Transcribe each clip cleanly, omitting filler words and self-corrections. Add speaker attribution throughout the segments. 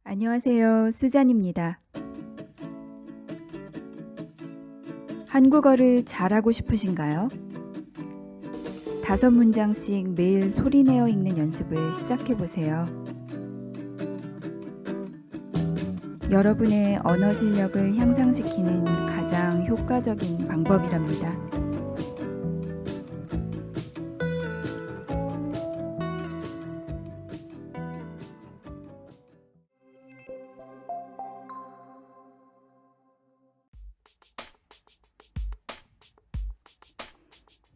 Speaker 1: 안녕하세요. 수잔입니다. 한국어를 잘하고 싶으신가요? 5문장씩 매일 소리내어 읽는 연습을 시작해 보세요. 여러분의 언어 실력을 향상시키는 가장 효과적인 방법이랍니다.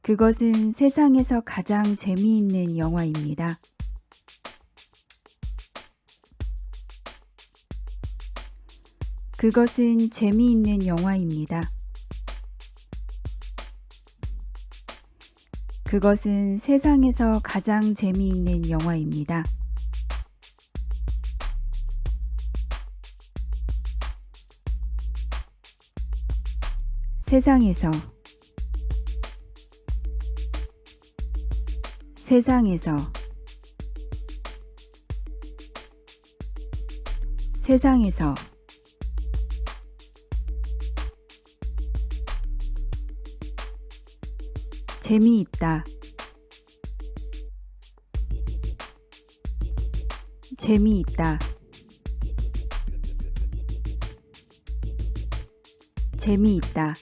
Speaker 1: 그것은 세상에서 가장 재미있는 영화입니다. 그것은 재미있는 영화입니다. 그것은 세상에서 가장 재미있는 영화입니다. 세상에서 세상에서 세상에서 재미있다 재미있다 재미있다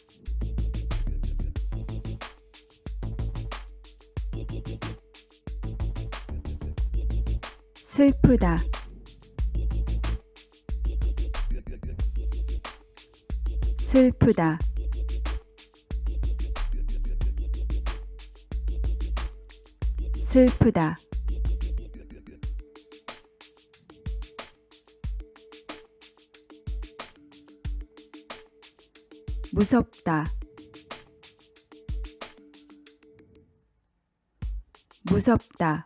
Speaker 1: 슬프다 슬프다 슬프다 무섭다 무섭다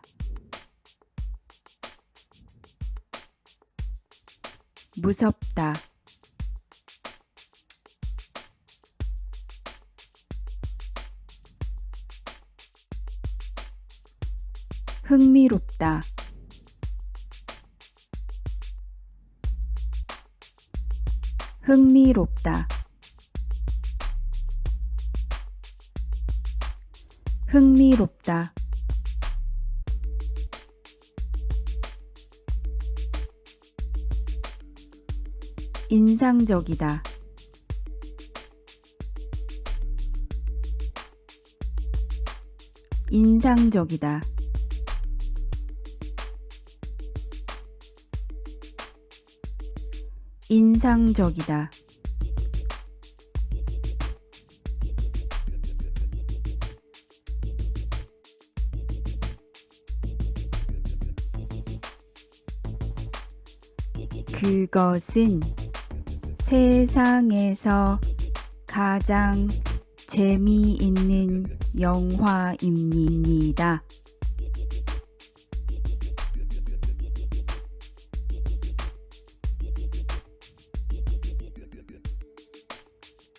Speaker 1: 무섭다 흥미롭다 흥미롭다 흥미롭다 인상적이다 인상적이다 인상적이다 그것은 세상에서 가장 재미있는 영화입니다.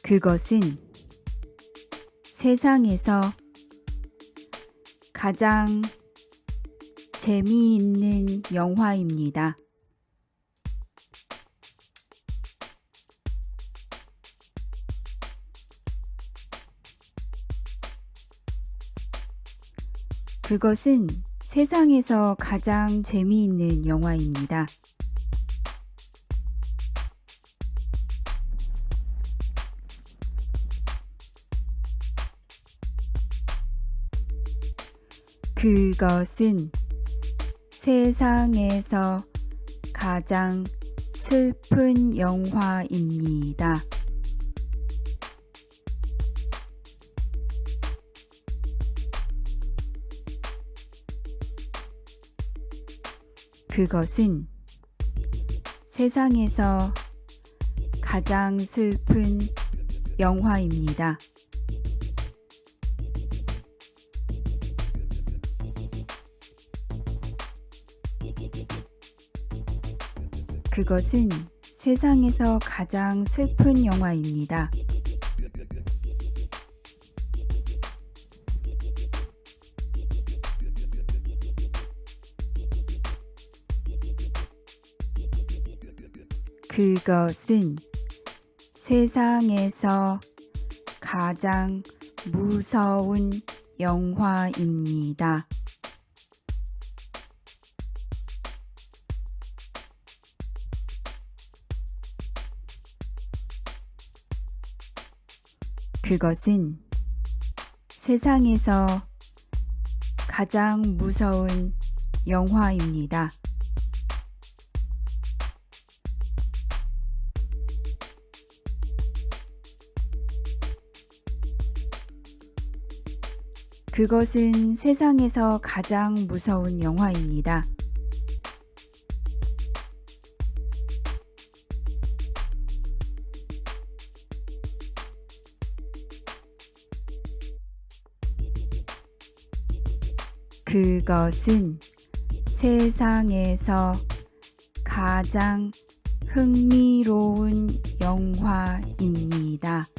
Speaker 1: 그것은 세상에서 가장 재미있는 영화입니다. 그것은 세상에서 가장 재미있는 영화입니다. 그것은 세상에서 가장 슬픈 영화입니다. 그것은 세상에서 가장 슬픈 영화입니다. 그것은 세상에서 가장 슬픈 영화입니다. 그것은 세상에서 가장 무서운 영화입니다. 그것은 세상에서 가장 무서운 영화입니다. 그것은 세상에서 가장 무서운 영화입니다. 그것은 세상에서 가장 흥미로운 영화입니다.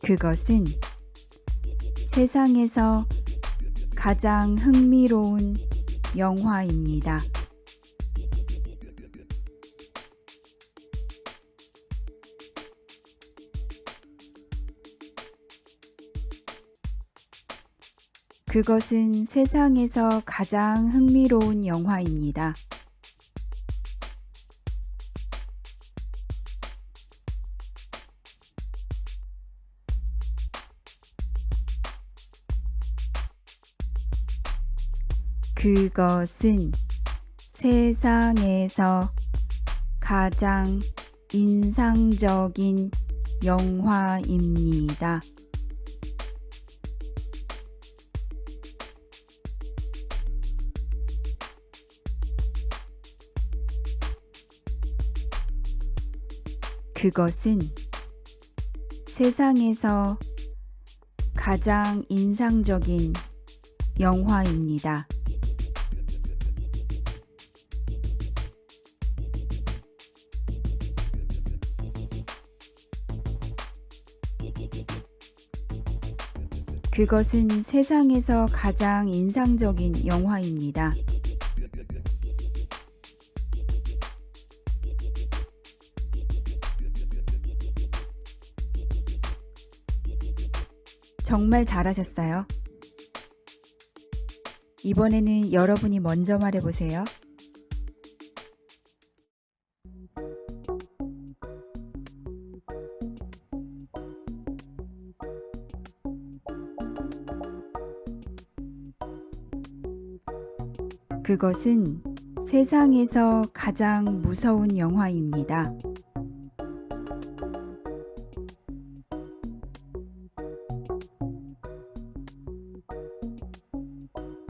Speaker 1: 그것은 세상에서 가장 흥미로운 영화입니다. 그것은 세상에서 가장 흥미로운 영화입니다. 그것은 세상에서 가장 인상적인 영화입니다. 그것은 세상에서 가장 인상적인 영화입니다. 그것은 세상에서 가장 인상적인 영화입니다. 정말 잘하셨어요. 이번에는 여러분이 먼저 말해보세요. 그것은 세상에서 가장 무서운 영화입니다.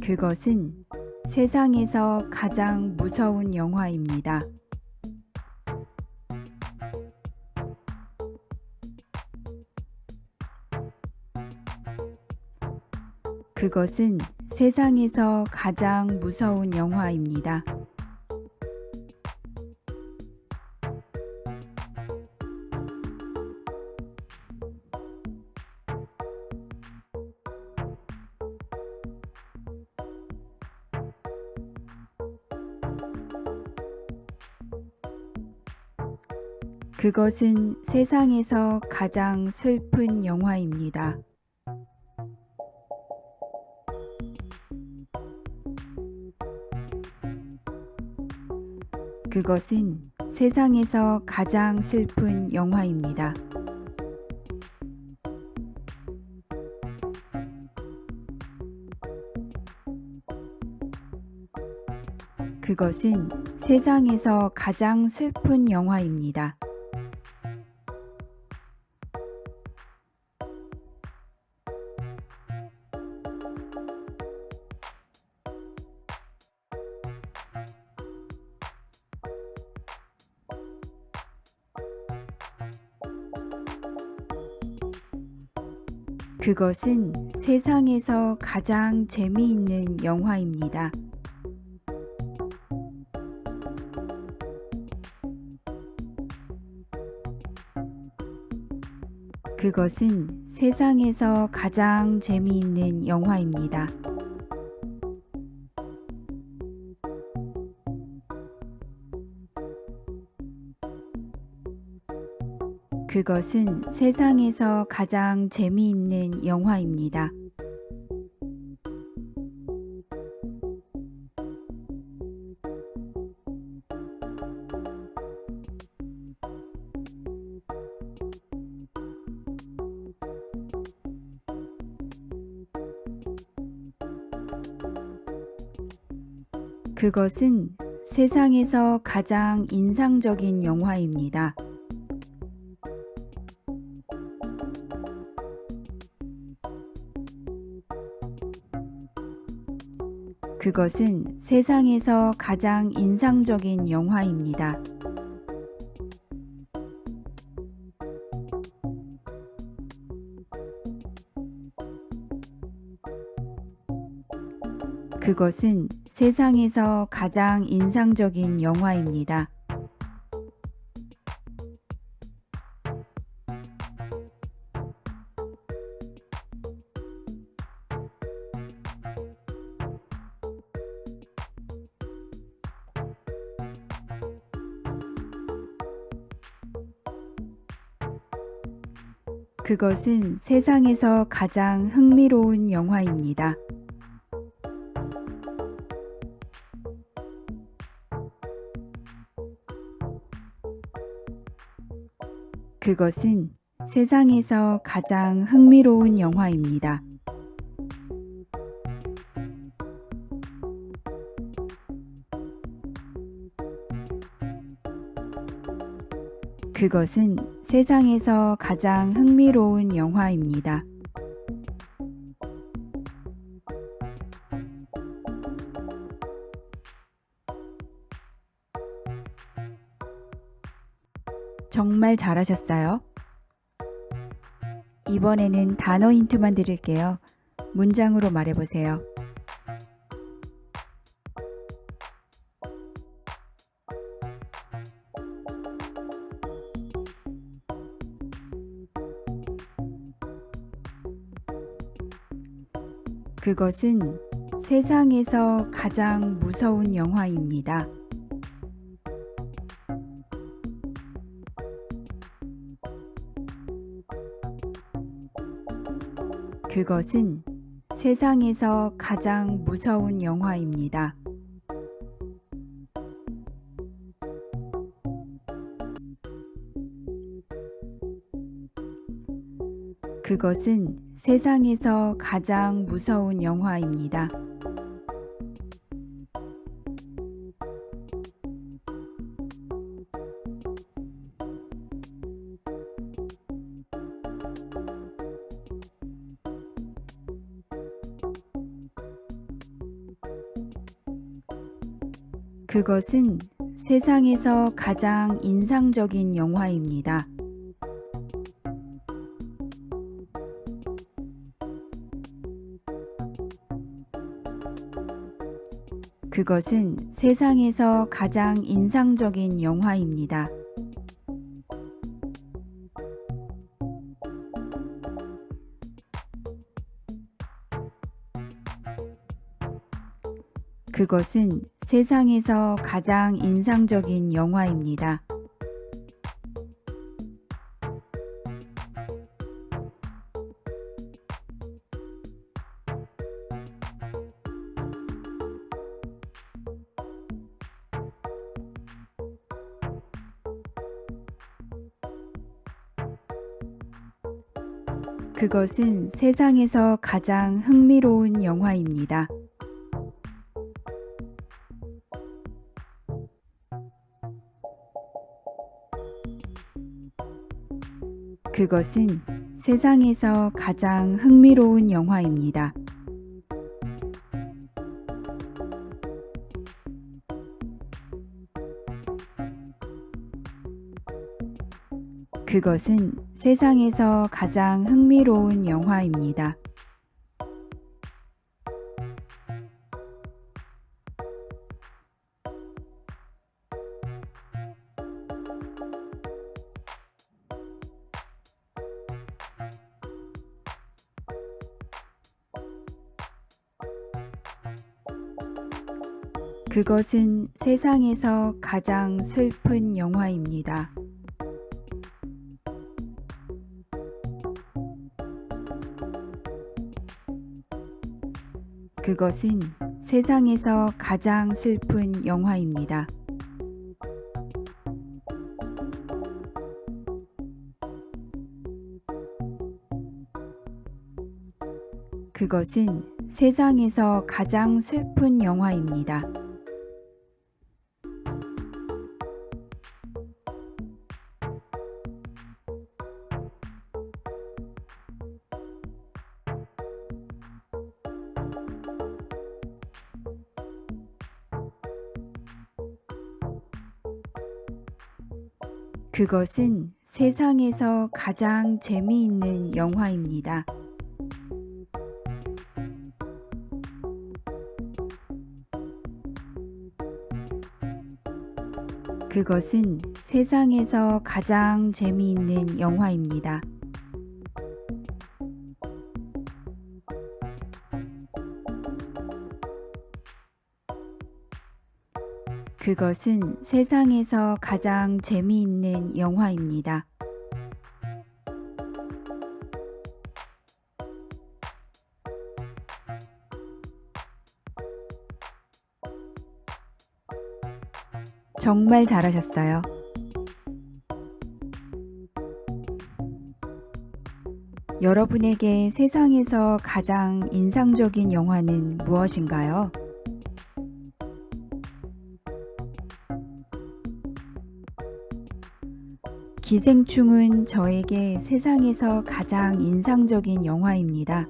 Speaker 1: 그것은 세상에서 가장 무서운 영화입니다. 그것은 세상에서 가장 무서운 영화입니다. 그것은 세상에서 가장 슬픈 영화입니다. 그것은 세상에서 가장 슬픈 영화입니다. 그것은 세상에서 가장 슬픈 영화입니다. 그것은 세상에서 가장 재미있는 영화입니다. 그것은 세상에서 가장 재미있는 영화입니다. 그것은 세상에서 가장 재미있는 영화입니다. 그것은 세상에서 가장 인상적인 영화입니다. 그것은 세상에서 가장 인상적인 영화입니다. 그것은 세상에서 가장 인상적인 영화입니다. 그것은 세상에서 가장 흥미로운 영화입니다. 그것은 세상에서 가장 흥미로운 영화입니다. 그것은 세상에서 가장 흥미로운 영화입니다. 정말 잘하셨어요. 이번에는 단어 힌트만 드릴게요. 문장으로 말해보세요. 그것은 세상에서 가장 무서운 영화입니다. 그것은 세상에서 가장 무서운 영화입니다. 그것은 세상에서 가장 무서운 영화입니다. 그것은 세상에서 가장 인상적인 영화입니다. 그것은 세상에서 가장 인상적인 영화입니다. 그것은 세상에서 가장 인상적인 영화입니다. 그것은 세상에서 가장 흥미로운 영화입니다. 그것은 세상에서 가장 흥미로운 영화입니다. 그것은 세상에서 가장 흥미로운 영화입니다. 그것은 세상에서 가장 슬픈 영화입니다. 그것은 세상에서 가장 슬픈 영화입니다. 그것은 세상에서 가장 슬픈 영화입니다. 그것은 세상에서 가장 재미있는 영화입니다. 그것은 세상에서 가장 재미있는 영화입니다. 그것은 세상에서 가장 재미있는 영화입니다. 정말 잘하셨어요. 여러분에게 세상에서 가장 인상적인 영화는 무엇인가요? 기생충은 저에게 세상에서 가장 인상적인 영화입니다.